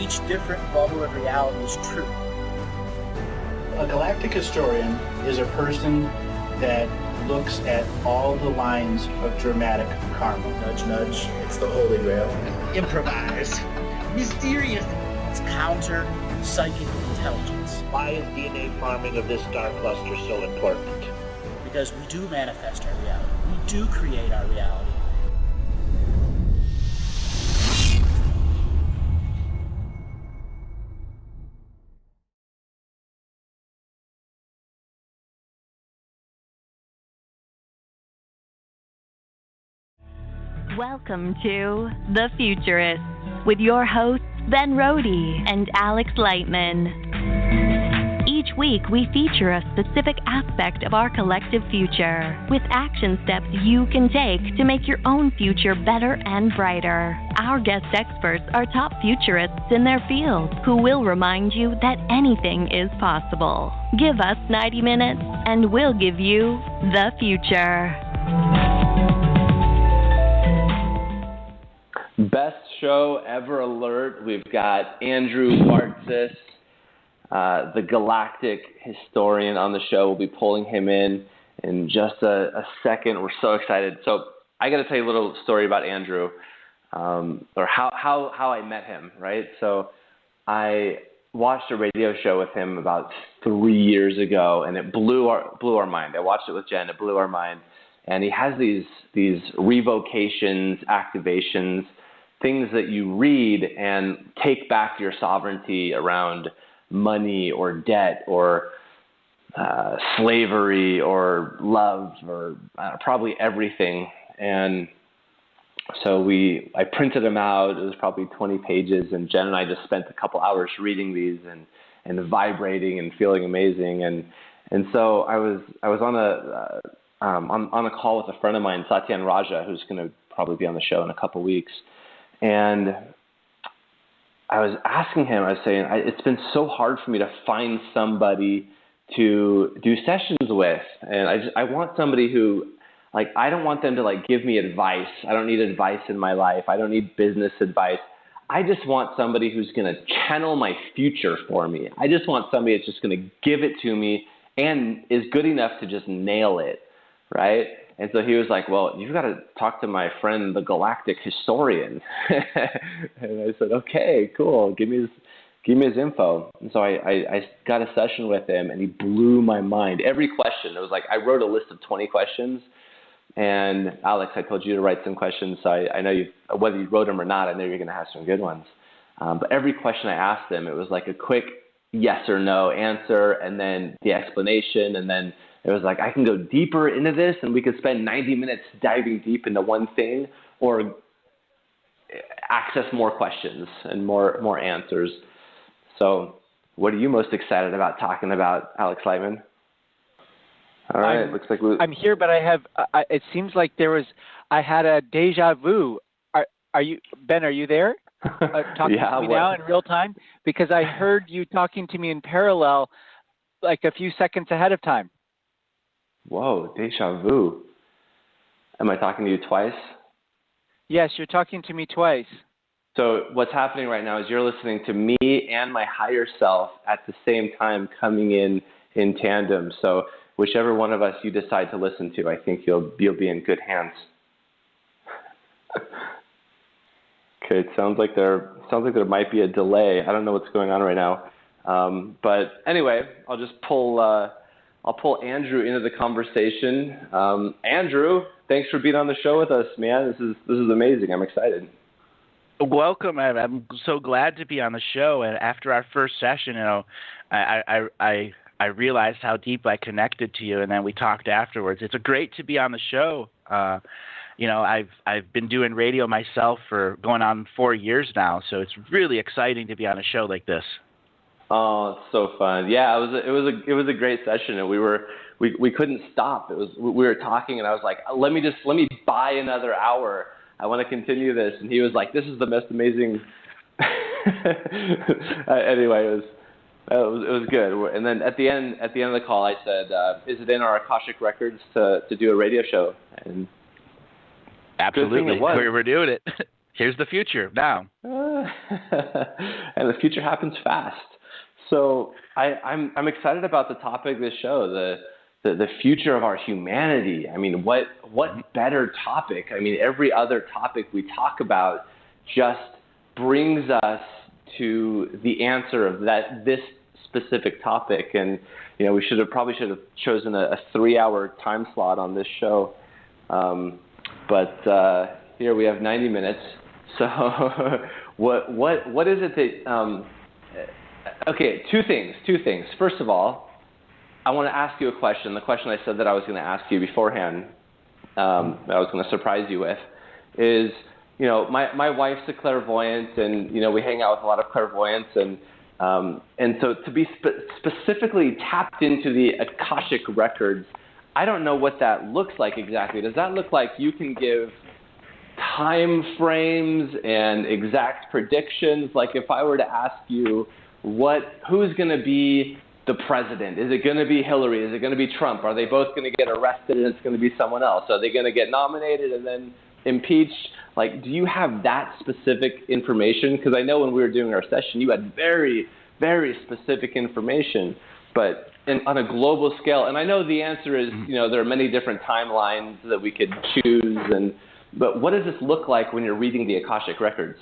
each different bubble of reality is true. A galactic historian is a person that looks at all the lines of dramatic karma. Nudge, nudge. It's the Holy Grail. Improvise. Mysterious. It's counter psychic intelligence. Why is DNA farming of this star cluster so important? Because we do manifest our reality. We do create our reality. Welcome to The Futurist with your hosts Ben Rohde and Alex Lightman. Each week we feature a specific aspect of our collective future with action steps you can take to make your own future better and brighter. Our guest experts are top futurists in their field who will remind you that anything is possible. Give us 90 minutes and we'll give you the future. Best show ever alert. We've got Andrew Bartzis, the Galactic historian, on the show. We'll be pulling him in just a second. We're so excited. So I got to tell you a little story about Andrew, or how I met him, right? So I watched a radio show with him about 3 years ago, and it blew our mind. I watched it with Jen. It blew our mind. And he has these revocations, activations, things that you read and take back your sovereignty around money or debt or slavery or love or probably everything. And so I printed them out. It was probably 20 pages, and Jen and I just spent a couple hours reading these and vibrating and feeling amazing. And so I was on a call with a friend of mine, Satyan Raja, who's going to probably be on the show in a couple weeks. And I was asking him, I was saying, it's been so hard for me to find somebody to do sessions with. And I want somebody who, I don't want them to, give me advice. I don't need advice in my life. I don't need business advice. I just want somebody who's going to channel my future for me. I just want somebody that's just going to give it to me and is good enough to just nail it. Right? And so he was like, well, you've got to talk to my friend, the Galactic historian. And I said, okay, cool. Give me his info. And so I got a session with him, and he blew my mind. Every question, it was like, I wrote a list of 20 questions. And Alex, I told you to write some questions. So I know whether you wrote them or not, I know you're going to have some good ones. But every question I asked him, it was like a quick yes or no answer, and then the explanation, and then it was like, I can go deeper into this, and we could spend 90 minutes diving deep into one thing, or access more questions and more answers. So what are you most excited about talking about, Alex Lightman? All right, looks like I'm here, but it seems like I had a deja vu. Are you, Ben, are you there? Talking to me now in real time? Because I heard you talking to me in parallel, like a few seconds ahead of time. Whoa, deja vu. Am I talking to you twice? Yes, you're talking to me twice. So what's happening right now is you're listening to me and my higher self at the same time coming in tandem. So whichever one of us you decide to listen to, I think you'll be in good hands. Okay, it sounds like there might be a delay. I don't know what's going on right now. But anyway, I'll pull Andrew into the conversation. Andrew, thanks for being on the show with us, man. This is amazing. I'm excited. Welcome. I'm so glad to be on the show. And after our first session, I realized how deep I connected to you, and then we talked afterwards. It's great to be on the show. I've been doing radio myself for going on 4 years now, so it's really exciting to be on a show like this. Oh, it's so fun. Yeah, it was a great session, and we couldn't stop. We were talking, and I was like, let me buy another hour. I want to continue this. And he was like, this is the most amazing. Anyway, it was good. And then at the end of the call, I said, is it in our Akashic Records to do a radio show? And absolutely, we're doing it. here's the future now. And the future happens fast. So I'm excited about the topic of this show, the future of our humanity. I mean, what better topic? I mean, every other topic we talk about just brings us to the answer of this specific topic. And we probably should have chosen a 3-hour time slot on this show. But here we have 90 minutes. So what is it that okay, two things. First of all, I want to ask you a question. The question I said that I was going to ask you beforehand, that I was going to surprise you with, is, my wife's a clairvoyant, and, we hang out with a lot of clairvoyants, and so to be specifically tapped into the Akashic Records, I don't know what that looks like exactly. Does that look like you can give time frames and exact predictions? Like if I were to ask you, who's going to be the president? Is it going to be Hillary? Is it going to be Trump? Are they both going to get arrested and it's going to be someone else? Are they going to get nominated and then impeached? Like, do you have that specific information? Because I know when we were doing our session, you had very, very specific information, but on a global scale. And I know the answer is, there are many different timelines that we could choose. But what does this look like when you're reading the Akashic Records?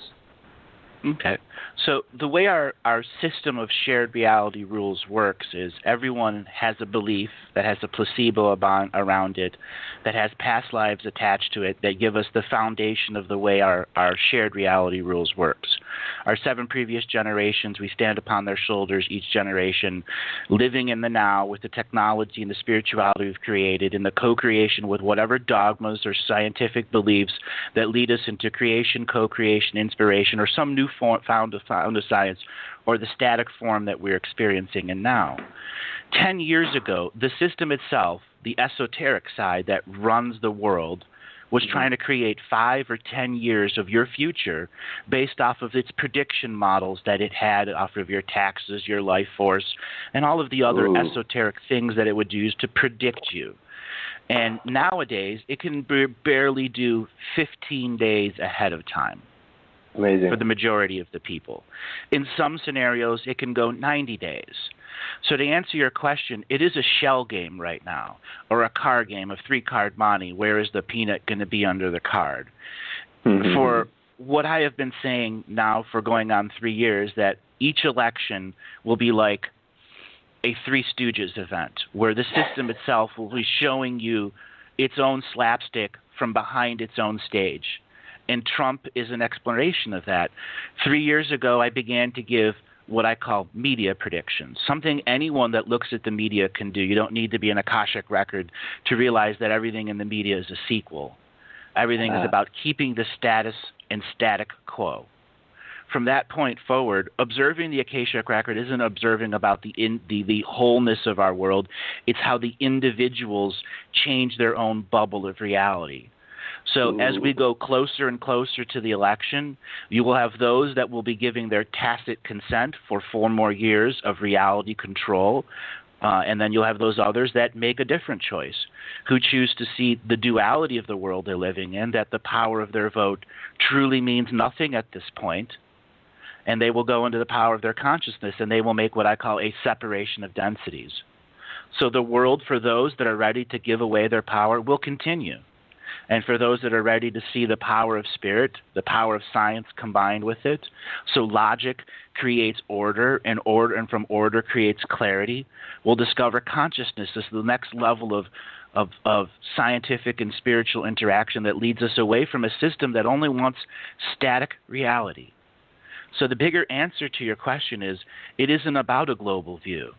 Okay. So the way our system of shared reality rules works is everyone has a belief that has a placebo around it, that has past lives attached to it, that give us the foundation of the way our shared reality rules works. Our 7 previous generations, we stand upon their shoulders, each generation, living in the now with the technology and the spirituality we've created, in the co-creation with whatever dogmas or scientific beliefs that lead us into creation, co-creation, inspiration, or some new form found of science, or the static form that we're experiencing in now. 10 years ago, the system itself, the esoteric side that runs the world, was trying to create 5 or 10 years of your future based off of its prediction models that it had off of your taxes, your life force, and all of the other esoteric things that it would use to predict you. And nowadays, it can barely do 15 days ahead of time. Amazing. For the majority of the people. In some scenarios, it can go 90 days. So to answer your question, it is a shell game right now, or a card game of 3-card monte. Where is the peanut going to be under the card? Mm-hmm. For what I have been saying now for going on 3 years, that each election will be like a Three Stooges event, where the system itself will be showing you its own slapstick from behind its own stage. And Trump is an explanation of that. 3 years ago, I began to give what I call media predictions, something anyone that looks at the media can do. You don't need to be an Akashic record to realize that everything in the media is a sequel. Everything is about keeping the status and static quo. From that point forward, observing the Akashic record isn't observing about the wholeness of our world. It's how the individuals change their own bubble of reality. So as we go closer and closer to the election, you will have those that will be giving their tacit consent for 4 more years of reality control, and then you'll have those others that make a different choice, who choose to see the duality of the world they're living in, that the power of their vote truly means nothing at this point, and they will go into the power of their consciousness, and they will make what I call a separation of densities. So the world, for those that are ready to give away their power, will continue. And for those that are ready to see the power of spirit, the power of science combined with it, so logic creates order, and from order creates clarity, we'll discover consciousness as the next level of scientific and spiritual interaction that leads us away from a system that only wants static reality. So the bigger answer to your question is, it isn't about a global view.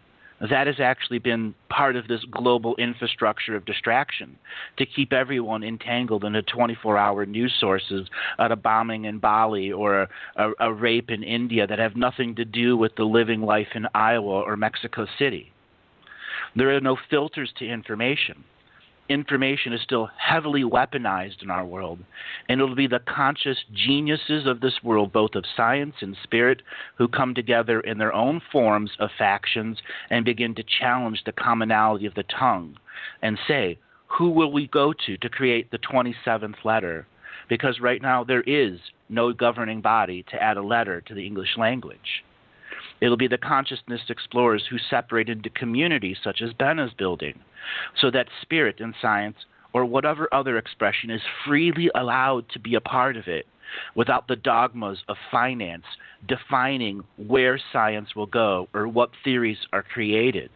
That has actually been part of this global infrastructure of distraction to keep everyone entangled in the 24-hour news sources at a bombing in Bali or a rape in India that have nothing to do with the living life in Iowa or Mexico City. There are no filters to information. Information is still heavily weaponized in our world, and it'll be the conscious geniuses of this world, both of science and spirit, who come together in their own forms of factions and begin to challenge the commonality of the tongue and say, who will we go to create the 27th letter? because right now there is no governing body to add a letter to the English language. It'll be the consciousness explorers who separate into communities such as Ben is building, so that spirit and science, or whatever other expression, is freely allowed to be a part of it without the dogmas of finance defining where science will go or what theories are created.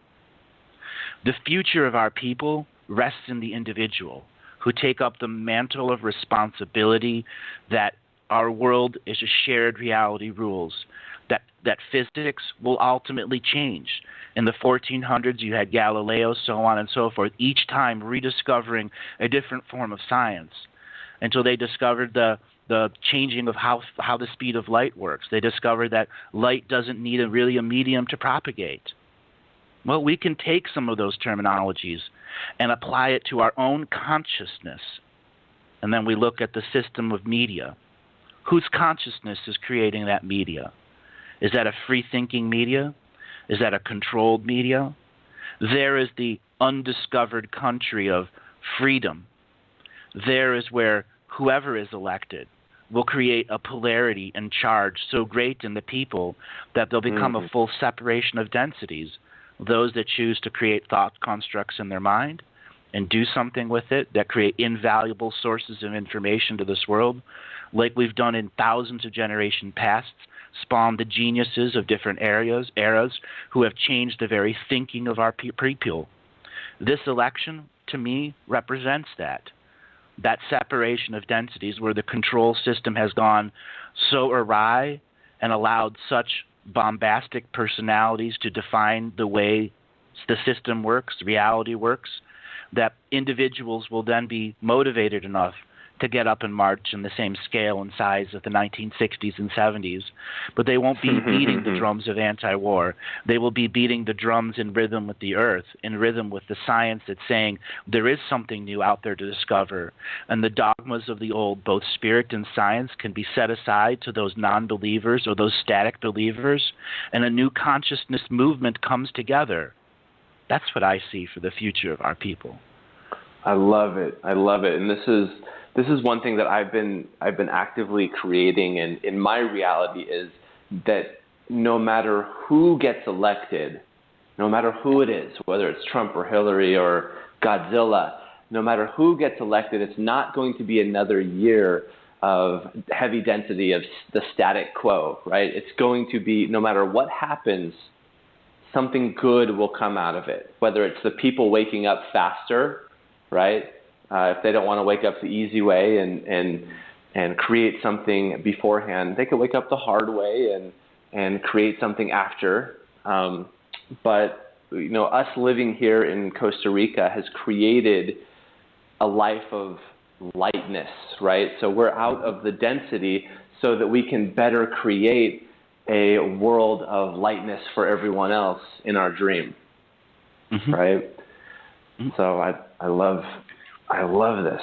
The future of our people rests in the individual, who take up the mantle of responsibility that our world is a shared reality rules, that physics will ultimately change. In the 1400s, you had Galileo, so on and so forth, each time rediscovering a different form of science until they discovered the changing of how the speed of light works. They discovered that light doesn't need really a medium to propagate. Well, we can take some of those terminologies and apply it to our own consciousness. And then we look at the system of media. Whose consciousness is creating that media? Is that a free-thinking media? Is that a controlled media? There is the undiscovered country of freedom. There is where whoever is elected will create a polarity and charge so great in the people that there'll become a full separation of densities. Those that choose to create thought constructs in their mind and do something with it that create invaluable sources of information to this world, like we've done in thousands of generations past, spawned the geniuses of different eras who have changed the very thinking of our people. This election, to me, represents that separation of densities where the control system has gone so awry and allowed such bombastic personalities to define the way the system works, reality works, that individuals will then be motivated enough to get up and march in the same scale and size of the 1960s and 70s, but they won't be beating the drums of anti-war. They will be beating the drums in rhythm with the earth, in rhythm with the science that's saying there is something new out there to discover, and the dogmas of the old, both spirit and science, can be set aside to those non-believers or those static believers, and a new consciousness movement comes together. That's what I see for the future of our people. I love it. And this is one thing that I've been actively creating, and in my reality is that no matter who gets elected, no matter who it is, whether it's Trump or Hillary or Godzilla, no matter who gets elected, it's not going to be another year of heavy density of the static quo, right? It's going to be, no matter what happens, something good will come out of it, whether it's the people waking up faster, right? If they don't want to wake up the easy way and create something beforehand, they could wake up the hard way and create something after. But us living here in Costa Rica has created a life of lightness, right? So we're out of the density so that we can better create a world of lightness for everyone else in our dream, right? So I love this.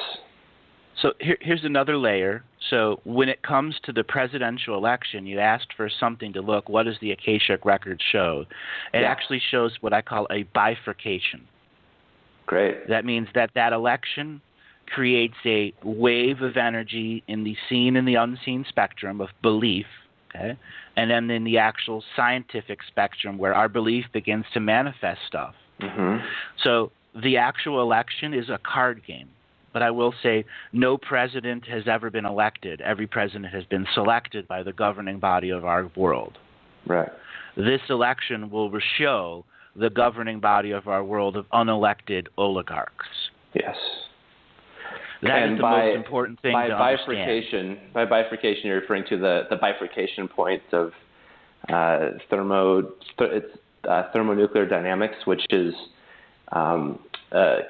So here's another layer. So when it comes to the presidential election, you asked for something to look, what does the Akashic Records show? It actually shows what I call a bifurcation. Great. That means that election creates a wave of energy in the seen and the unseen spectrum of belief, okay? And then in the actual scientific spectrum where our belief begins to manifest stuff. So the actual election is a card game. But I will say no president has ever been elected. Every president has been selected by the governing body of our world. Right. This election will show the governing body of our world of unelected oligarchs. Yes. That is the most important thing to understand. By bifurcation, you're referring to the bifurcation point of thermonuclear dynamics, which is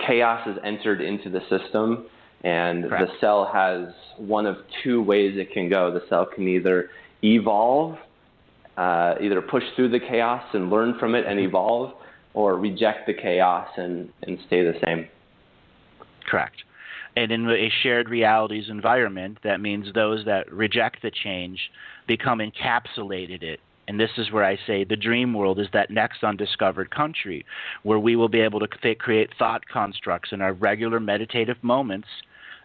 chaos is entered into the system, and Correct. The cell has one of two ways it can go. The cell can either evolve, either push through the chaos and learn from it and evolve, or reject the chaos and stay the same. Correct. And in a shared realities environment, that means those that reject the change become encapsulated it. And this is where I say the dream world is that next undiscovered country where we will be able to create thought constructs in our regular meditative moments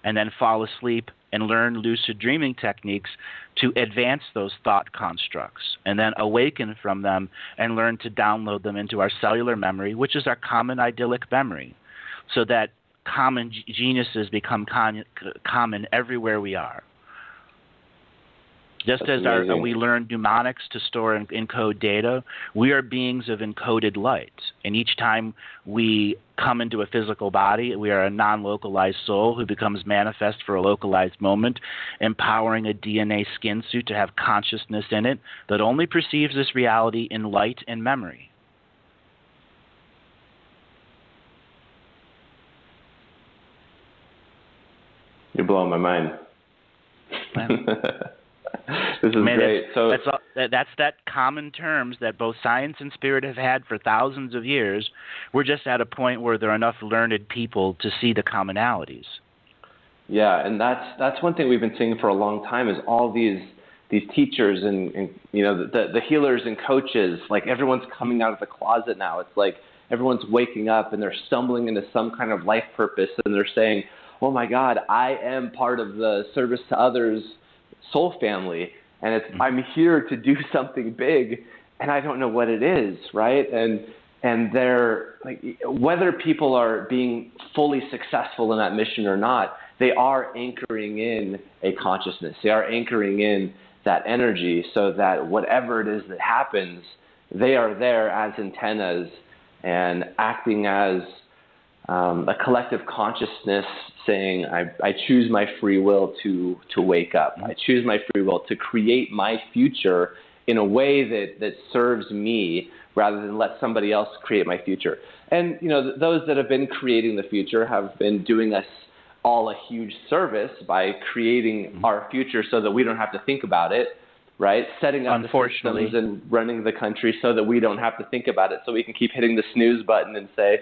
and then fall asleep and learn lucid dreaming techniques to advance those thought constructs and then awaken from them and learn to download them into our cellular memory, which is our common idyllic memory, so that common geniuses become common everywhere we are. Just That's as we learn mnemonics to store and encode data, we are beings of encoded light. And each time we come into a physical body, we are a non-localized soul who becomes manifest for a localized moment, empowering a DNA skin suit to have consciousness in it that only perceives this reality in light and memory. You're blowing my mind. This is great. So that's that common terms that both science and spirit have had for thousands of years. We're just at a point where there are enough learned people to see the commonalities. Yeah, and that's one thing we've been seeing for a long time is all these teachers and the healers and coaches, like everyone's coming out of the closet now. It's like everyone's waking up and they're stumbling into some kind of life purpose and they're saying, oh my God, I am part of the service to others soul family, and I'm here to do something big, and I don't know what it is, right? And they're like, whether people are being fully successful in that mission or not, they are anchoring in a consciousness. They are anchoring in that energy, so that whatever it is that happens, they are there as antennas and acting as a collective consciousness saying, I choose my free will to wake up. I choose my free will to create my future in a way that serves me rather than let somebody else create my future. And, those that have been creating the future have been doing us all a huge service by creating our future so that we don't have to think about it, right? Setting up the systems and running the country so that we don't have to think about it, so we can keep hitting the snooze button and say,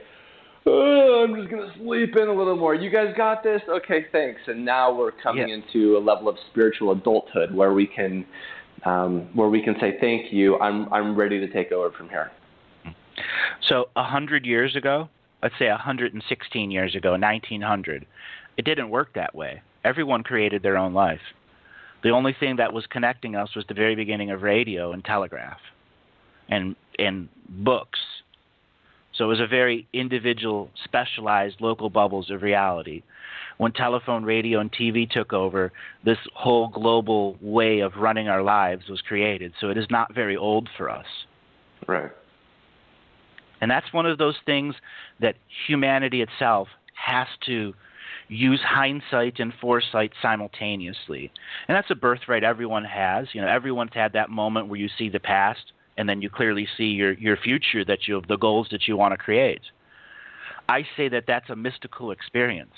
oh, I'm just going to sleep in a little more. You guys got this? Okay, thanks. And now we're coming into a level of spiritual adulthood where we can say, thank you. I'm ready to take over from here. So 100 years ago, let's say 116 years ago, 1900, it didn't work that way. Everyone created their own life. The only thing that was connecting us was the very beginning of radio and telegraph and books. So it was a very individual, specialized local bubbles of reality. When telephone, radio, and TV took over, this whole global way of running our lives was created. So it is not very old for us. Right. And that's one of those things that humanity itself has to use hindsight and foresight simultaneously. And that's a birthright everyone has. Everyone's had that moment where you see the past, and then you clearly see your future, the goals that you want to create. I say that that's a mystical experience.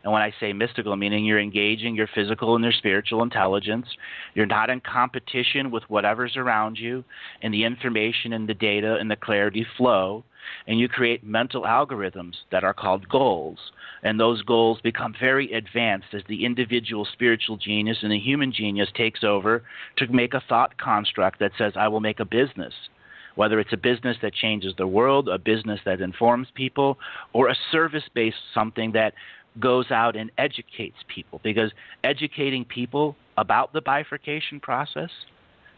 And when I say mystical, meaning you're engaging your physical and your spiritual intelligence. You're not in competition with whatever's around you, and the information and the data and the clarity flow, and you create mental algorithms that are called goals. And those goals become very advanced as the individual spiritual genius and the human genius takes over to make a thought construct that says, I will make a business. Whether it's a business that changes the world, a business that informs people, or a service-based something that goes out and educates people. Because educating people about the bifurcation process,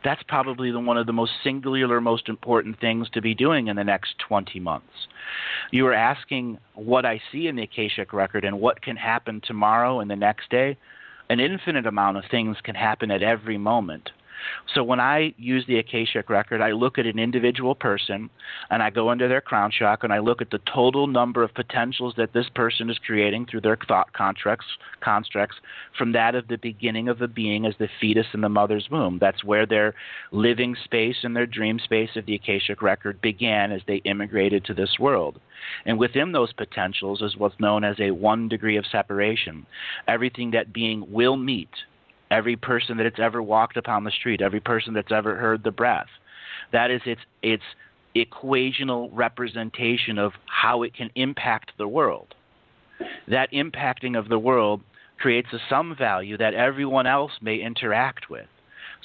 that's probably one of the most singular, most important things to be doing in the next 20 months. You were asking what I see in the Akashic Record and what can happen tomorrow and the next day. An infinite amount of things can happen at every moment. So when I use the Akashic Record, I look at an individual person, and I go into their crown chakra, and I look at the total number of potentials that this person is creating through their thought constructs from that of the beginning of the being as the fetus in the mother's womb. That's where their living space and their dream space of the Akashic Record began as they immigrated to this world. And within those potentials is what's known as a 1 degree of separation. Everything that being will meet. Every person that it's ever walked upon the street, every person that's ever heard the breath. That is its equational representation of how it can impact the world. That impacting of the world creates a sum value that everyone else may interact with.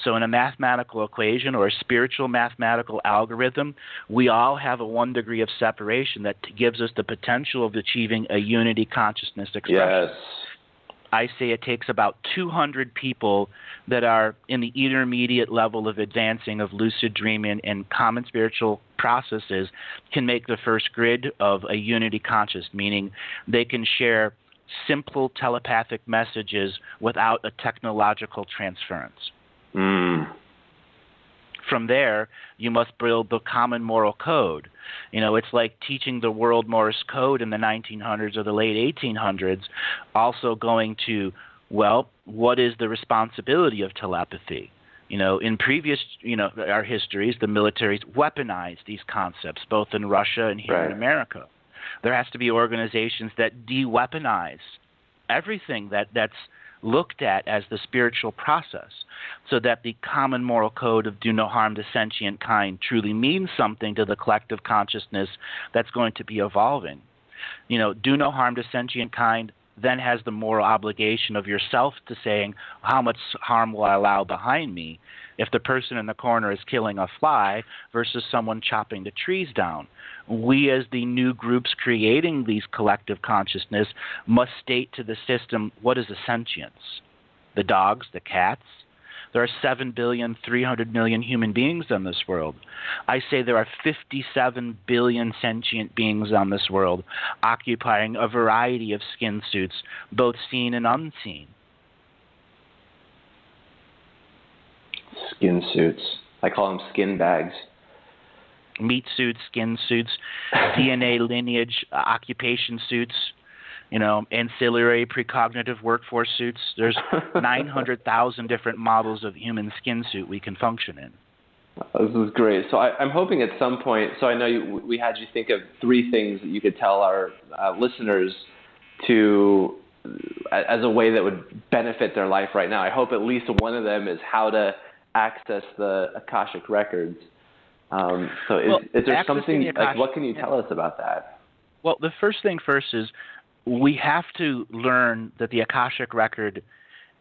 So in a mathematical equation or a spiritual mathematical algorithm, we all have a 1 degree of separation that gives us the potential of achieving a unity consciousness expression. Yes. I say it takes about 200 people that are in the intermediate level of advancing of lucid dreaming and common spiritual processes can make the first grid of a unity conscious, meaning they can share simple telepathic messages without a technological transference. From there, you must build the common moral code. It's like teaching the world Morse code in the 1900s or the late 1800s, also going to, well, what is the responsibility of telepathy? In previous, our histories, the militaries weaponized these concepts, both in Russia and here in America. There has to be organizations that de-weaponize everything that's looked at as the spiritual process, so that the common moral code of do no harm to sentient kind truly means something to the collective consciousness that's going to be evolving. Do no harm to sentient kind then has the moral obligation of yourself to saying, how much harm will I allow behind me if the person in the corner is killing a fly versus someone chopping the trees down? We, as the new groups creating these collective consciousness, must state to the system, what is a sentience? The dogs, the cats? There are 7,300,000,000 human beings on this world. I say there are 57 billion sentient beings on this world, occupying a variety of skin suits, both seen and unseen. Skin suits. I call them skin bags. Meat suits, skin suits, DNA lineage, occupation suits, ancillary precognitive workforce suits. There's 900,000 different models of human skin suit we can function in. This is great. So I'm hoping at some point, so I know we had you think of 3 things that you could tell our listeners to, as a way that would benefit their life right now. I hope at least one of them is how to access the Akashic Records. Is there something, what can you tell us about that? Well, the first thing first is we have to learn that the Akashic Record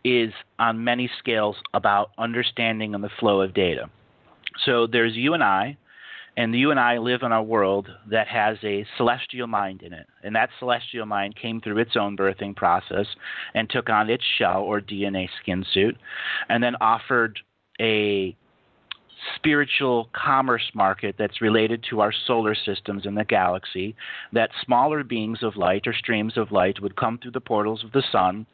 is on many scales about understanding and the flow of data. So there's you and I live in a world that has a celestial mind in it. And that celestial mind came through its own birthing process and took on its shell or DNA skin suit, and then offered a spiritual commerce market that's related to our solar systems in the galaxy, that smaller beings of light or streams of light would come through the portals of the sun,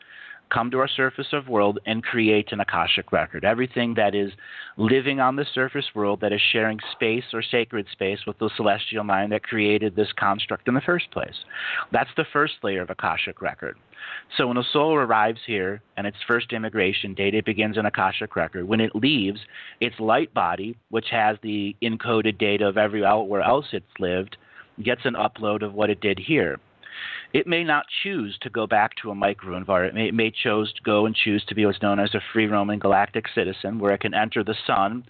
come to our surface of world, and create an Akashic Record. Everything that is living on the surface world that is sharing space or sacred space with the celestial mind that created this construct in the first place. That's the first layer of Akashic Record. So when a soul arrives here and its first immigration date, it begins an Akashic Record. When it leaves, its light body, which has the encoded data of everywhere else it's lived, gets an upload of what it did here. It may not choose to go back to a microenvironment. It may choose to be what's known as a free-roaming galactic citizen, where it can enter the sun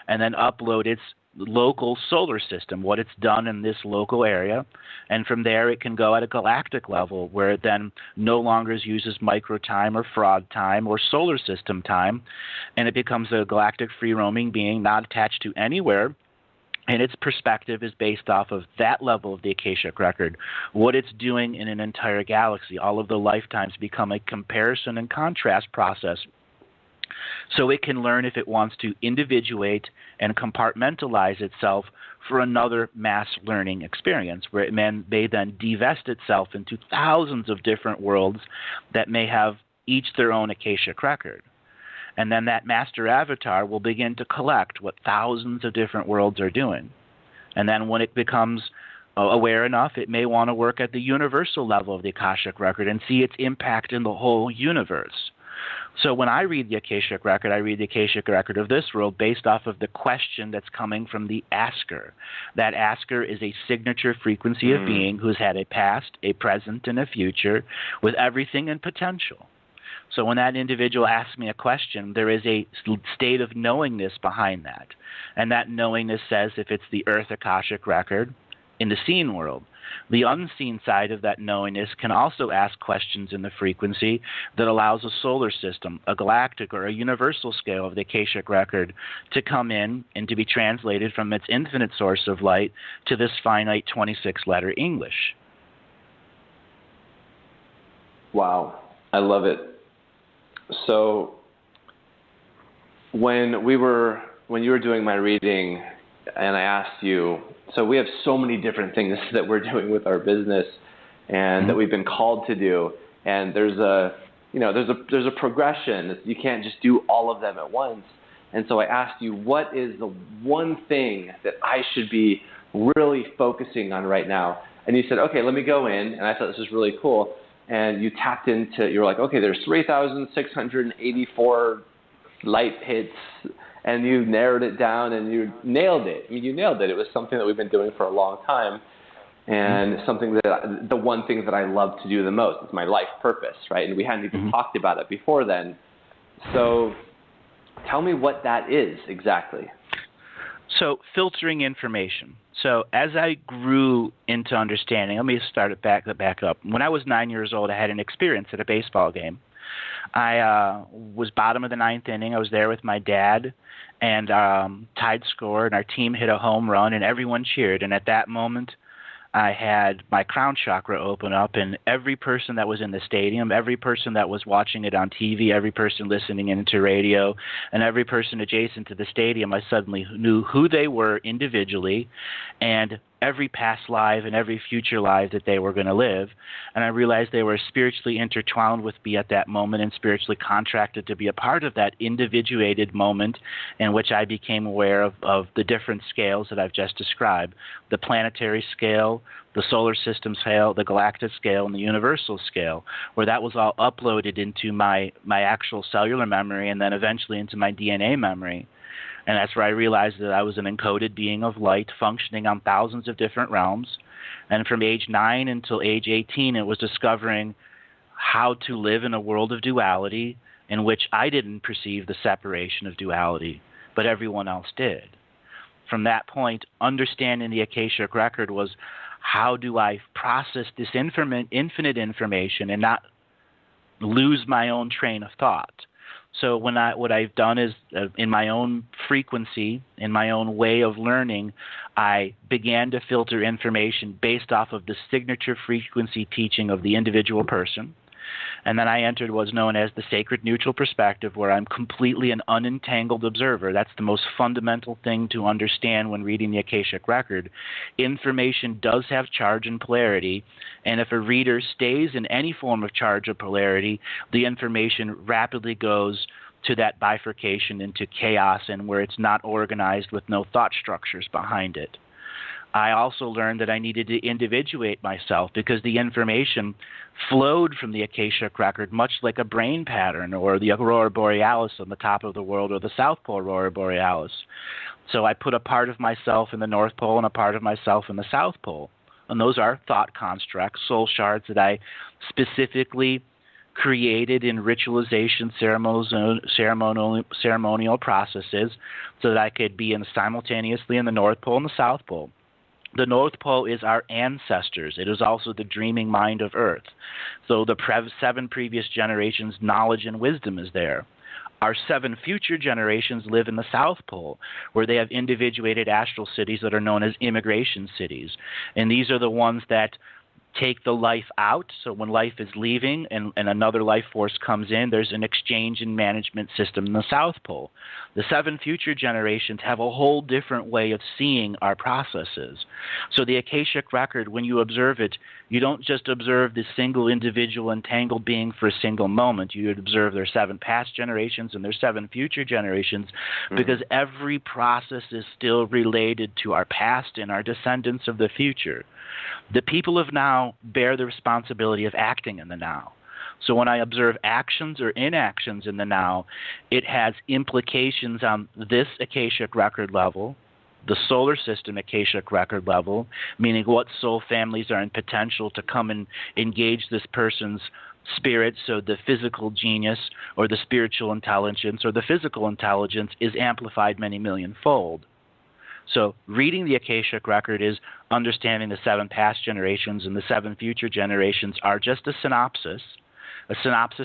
and then upload its local solar system, what it's done in this local area. And from there, it can go at a galactic level, where it then no longer uses micro time or frog time or solar system time, and it becomes a galactic free-roaming being not attached to anywhere. And its perspective is based off of that level of the Akashic Record, what it's doing in an entire galaxy. All of the lifetimes become a comparison and contrast process. So it can learn if it wants to individuate and compartmentalize itself for another mass learning experience, where it may then divest itself into thousands of different worlds that may have each their own Akashic Record. And then that master avatar will begin to collect what thousands of different worlds are doing. And then when it becomes aware enough, it may want to work at the universal level of the Akashic Record and see its impact in the whole universe. So when I read the Akashic Record, I read the Akashic Record of this world based off of the question that's coming from the asker. That asker is a signature frequency of being who's had a past, a present, and a future with everything in potential. So when that individual asks me a question, there is a state of knowingness behind that. And that knowingness says if it's the Earth Akashic Record in the seen world. The unseen side of that knowingness can also ask questions in the frequency that allows a solar system, a galactic or a universal scale of the Akashic Record to come in and to be translated from its infinite source of light to this finite 26-letter English. Wow. I love it. So when you were doing my reading and I asked you, so we have so many different things that we're doing with our business and that we've been called to do. And there's a progression. You can't just do all of them at once. And so I asked you, what is the one thing that I should be really focusing on right now? And you said, okay, let me go in. And I thought this was really cool. And you tapped into, you were like, okay, there's 3,684 light hits. And you narrowed it down and you nailed it. I mean, you nailed it. It was something that we've been doing for a long time. And something that, the one thing that I love to do the most. It's my life purpose, right? And we hadn't even talked about it before then. So tell me what that is exactly. So filtering information. So as I grew into understanding, let me start it back up. When I was 9 years old, I had an experience at a baseball game. I was bottom of the ninth inning. I was there with my dad and tied score, and our team hit a home run, and everyone cheered. And at that moment, I had my crown chakra open up, and every person that was in the stadium, every person that was watching it on TV, every person listening into radio, and every person adjacent to the stadium, I suddenly knew who they were individually and every past life and every future life that they were going to live. And I realized they were spiritually intertwined with me at that moment and spiritually contracted to be a part of that individuated moment in which I became aware of the different scales that I've just described, the planetary scale, the solar system scale, the galactic scale, and the universal scale, where that was all uploaded into my actual cellular memory and then eventually into my DNA memory. And that's where I realized that I was an encoded being of light functioning on thousands of different realms. And from age 9 until age 18, it was discovering how to live in a world of duality in which I didn't perceive the separation of duality, but everyone else did. From that point, understanding the Akashic Record was, how do I process this infinite information and not lose my own train of thought? So what I've done is, in my own frequency, in my own way of learning, I began to filter information based off of the signature frequency teaching of the individual person. And then I entered what's known as the sacred neutral perspective, where I'm completely an unentangled observer. That's the most fundamental thing to understand when reading the Akashic Record. Information does have charge and polarity, and if a reader stays in any form of charge or polarity, the information rapidly goes to that bifurcation into chaos and where it's not organized with no thought structures behind it. I also learned that I needed to individuate myself because the information flowed from the Akashic Record much like a brain pattern or the Aurora Borealis on the top of the world or the South Pole Aurora Borealis. So I put a part of myself in the North Pole and a part of myself in the South Pole. And those are thought constructs, soul shards that I specifically created in ritualization ceremonial processes so that I could be simultaneously in the North Pole and the South Pole. The North Pole is our ancestors. It is also the dreaming mind of Earth. So the 7 previous generations' knowledge and wisdom is there. Our 7 future generations live in the South Pole, where they have individuated astral cities that are known as immigration cities. And these are the ones that take the life out. So when life is leaving and another life force comes in, there's an exchange and management system in the South Pole. The 7 future generations have a whole different way of seeing our processes. So the Akashic Record, when you observe it, you don't just observe this single individual entangled being for a single moment. You observe their 7 past generations and their 7 future generations, because every process is still related to our past and our descendants of the future. The people of now bear the responsibility of acting in the now. So when I observe actions or inactions in the now, it has implications on this Akashic Record level, the solar system Akashic Record level, meaning what soul families are in potential to come and engage this person's spirit, so the physical genius or the spiritual intelligence or the physical intelligence is amplified many millionfold. So reading the Akashic Record is understanding the 7 past generations and the 7 future generations are just a synopsis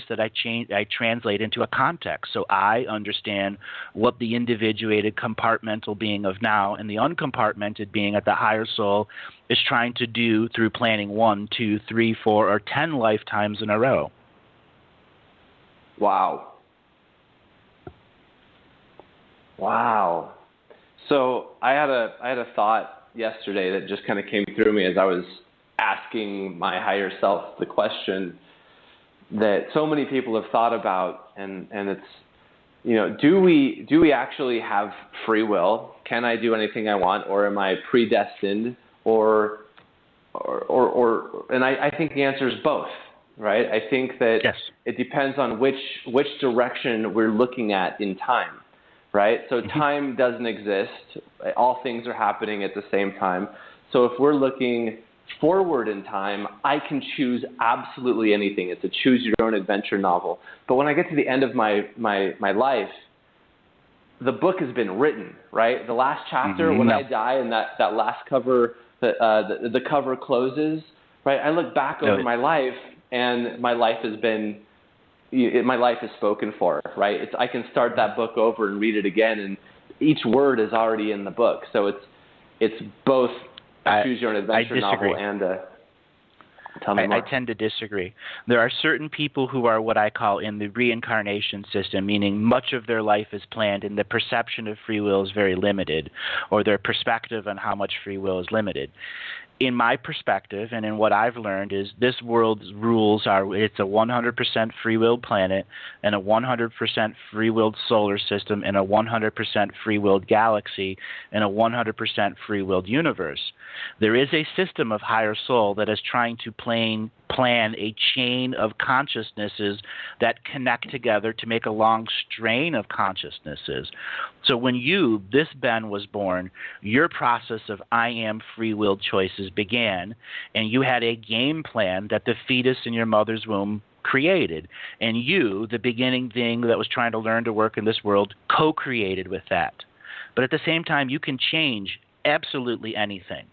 that I translate into a context. So I understand what the individuated compartmental being of now and the uncompartmented being at the higher soul is trying to do through planning 1, 2, 3, 4, or 10 lifetimes in a row. Wow. Wow. So I had a thought yesterday that just kind of came through me as I was asking my higher self the question that so many people have thought about, and it's, do we actually have free will? Can I do anything I want, or am I predestined? Or and I think the answer is both, right? I think that yes. It depends on which direction we're looking at in time, right? So time doesn't exist. All things are happening at the same time. So if we're looking forward in time, I can choose absolutely anything. It's a choose your own adventure novel. But when I get to the end of my life, the book has been written, right? The last chapter, when I die and that last cover, the cover closes, right? I look back over my life, and my life has been, my life is spoken for, right? I can start that book over and read it again, and each word is already in the book. So it's both a choose your own adventure novel and a. Tell me more. I tend to disagree. There are certain people who are what I call in the reincarnation system, meaning much of their life is planned and the perception of free will is very limited, or their perspective on how much free will is limited. In my perspective, and in what I've learned, is this world's rules are it's a 100% free-willed planet, and a 100% free-willed solar system, and a 100% free-willed galaxy, and a 100% free-willed universe. There is a system of higher soul that is trying to plan a chain of consciousnesses that connect together to make a long strain of consciousnesses. So when this Ben, was born, your process of I am free-willed choices began, and you had a game plan that the fetus in your mother's womb created. And you, the beginning thing that was trying to learn to work in this world, co-created with that. But at the same time, you can change absolutely anything.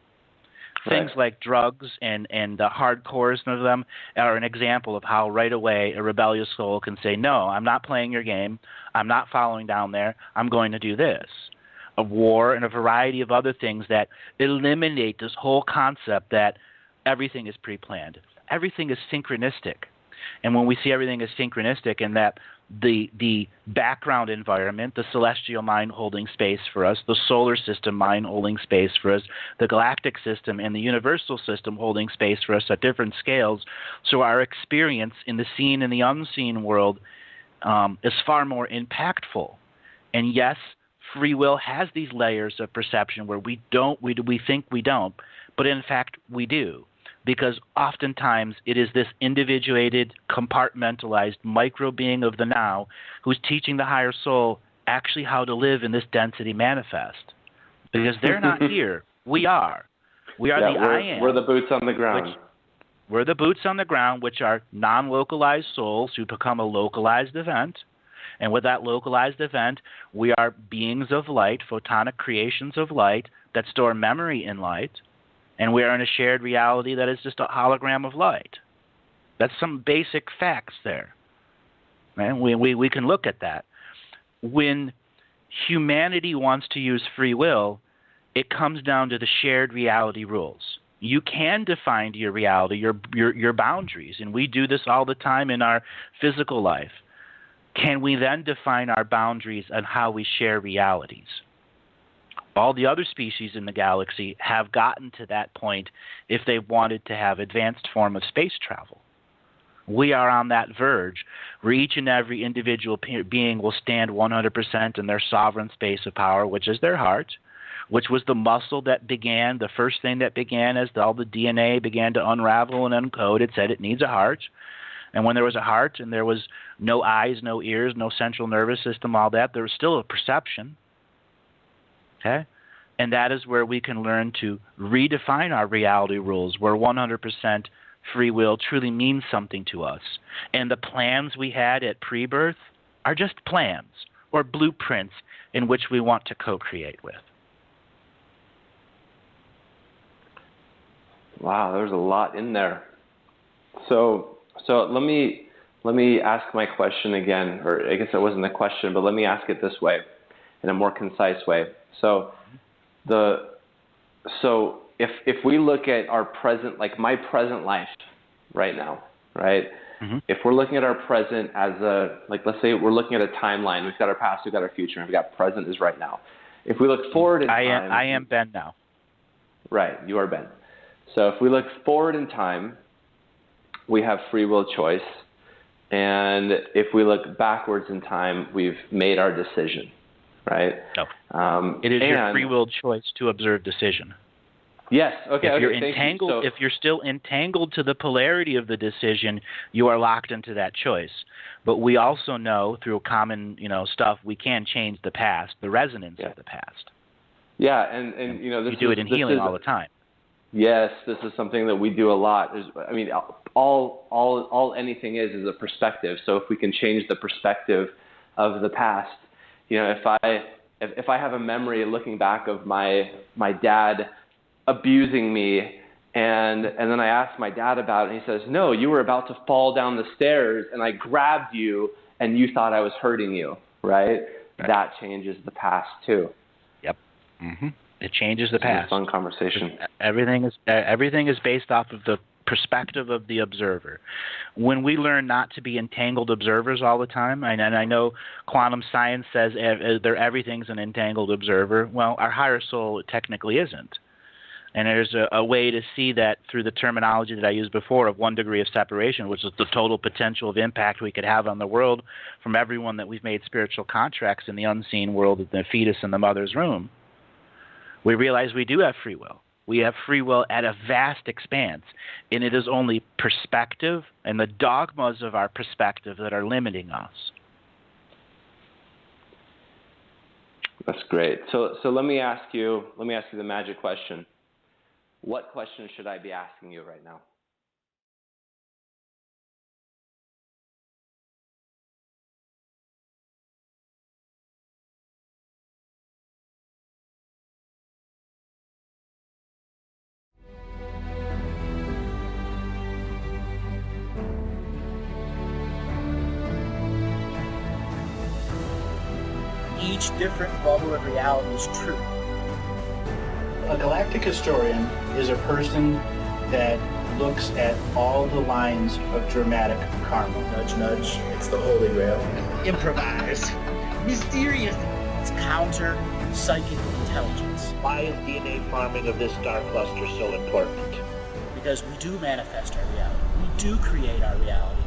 Things like drugs and the hardcores of them are an example of how right away a rebellious soul can say, no, I'm not playing your game. I'm not following down there. I'm going to do this. A war and a variety of other things that eliminate this whole concept that everything is pre-planned. Everything is synchronistic. And when we see everything as synchronistic and that the background environment, the celestial mind holding space for us, the solar system mind holding space for us, the galactic system and the universal system holding space for us at different scales, so our experience in the seen and the unseen world is far more impactful. And yes, free will has these layers of perception where we think we don't, but in fact we do. Because oftentimes it is this individuated, compartmentalized micro-being of the now who's teaching the higher soul actually how to live in this density manifest. Because they're not here. We are. We are I am. We're the boots on the ground. We're the boots on the ground, which are non-localized souls who become a localized event. And with that localized event, we are beings of light, photonic creations of light that store memory in light. And we are in a shared reality that is just a hologram of light. That's some basic facts there. Right? We can look at that. When humanity wants to use free will, it comes down to the shared reality rules. You can define your reality, your boundaries, and we do this all the time in our physical life. Can we then define our boundaries on how we share realities? All the other species in the galaxy have gotten to that point if they wanted to have advanced form of space travel. We are on that verge where each and every individual being will stand 100% in their sovereign space of power, which is their heart, which was the muscle that began, the first thing that began as all the DNA began to unravel and uncode. It said it needs a heart. And when there was a heart and there was no eyes, no ears, no central nervous system, all that, there was still a perception. Okay? And that is where we can learn to redefine our reality rules, where 100% free will truly means something to us. And the plans we had at pre-birth are just plans or blueprints in which we want to co-create with. Wow, there's a lot in there. So let me ask my question again, or I guess it wasn't a question, but let me ask it this way, in a more concise way. So if we look at our present, like my present life right now, right? If we're looking at our present as let's say we're looking at a timeline, we've got our past, we've got our future, and we've got present is right now. If we look forward in time... I am Ben now. Right, you are Ben. So if we look forward in time, we have free will choice. And if we look backwards in time, we've made our decision, right? No. It is your free will choice to observe decision. Yes. Okay. If you're entangled, if you're still entangled to the polarity of the decision, you are locked into that choice. But we also know through common, stuff, we can change the past, the resonance of the past. Yeah, and this you do it in healing all the time. Yes, this is something that we do a lot. All anything is a perspective. So if we can change the perspective of the past, if I have a memory looking back of my dad abusing me, and then I ask my dad about it, and he says, "No, you were about to fall down the stairs, and I grabbed you, and you thought I was hurting you," right? That changes the past too. Yep. It changes the past. It's a fun conversation. Everything is based off of the perspective of the observer. When we learn not to be entangled observers all the time, and I know quantum science says everything's an entangled observer. Well, our higher soul technically isn't. And there's a way to see that through the terminology that I used before of 1 degree of separation, which is the total potential of impact we could have on the world from everyone that we've made spiritual contracts in the unseen world of the fetus in the mother's room. We realize we do have free will. We have free will at a vast expanse, and it is only perspective and the dogmas of our perspective that are limiting us. That's great. So let me ask you the magic question. What question should I be asking you right now? Each different bubble of reality is true. A galactic historian is a person that looks at all the lines of dramatic karma. Nudge, nudge. It's the Holy Grail. Improvise. Mysterious. It's counter psychic intelligence. Why is DNA farming of this star cluster so important? Because we do manifest our reality. We do create our reality.